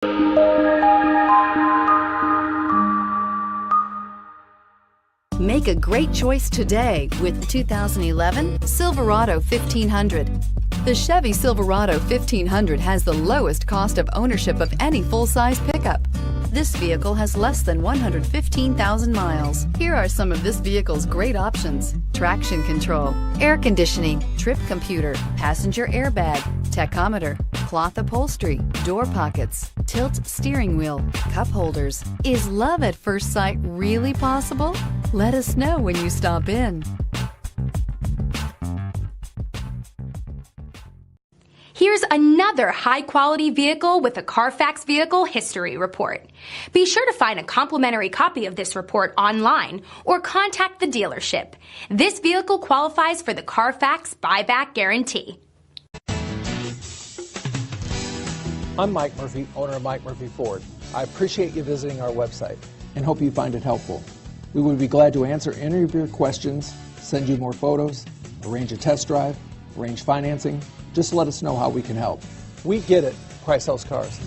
Make a great choice today with the 2011 Silverado 1500. The Chevy Silverado 1500 has the lowest cost of ownership of any full-size pickup. This vehicle has less than 115,000 miles. Here are some of this vehicle's great options: traction control, air conditioning, trip computer, passenger airbag, tachometer, cloth upholstery, door pockets, tilt steering wheel, cup holders. Is love at first sight really possible? Let us know when you stop in. Here's another high-quality vehicle with a Carfax Vehicle History Report. Be sure to find a complimentary copy of this report online or contact the dealership. This vehicle qualifies for the Carfax Buyback Guarantee. I'm Mike Murphy, owner of Mike Murphy Ford. I appreciate you visiting our website and hope you find it helpful. We would be glad to answer any of your questions, send you more photos, arrange a test drive, arrange financing. Just let us know how we can help. We get it. Price sells cars.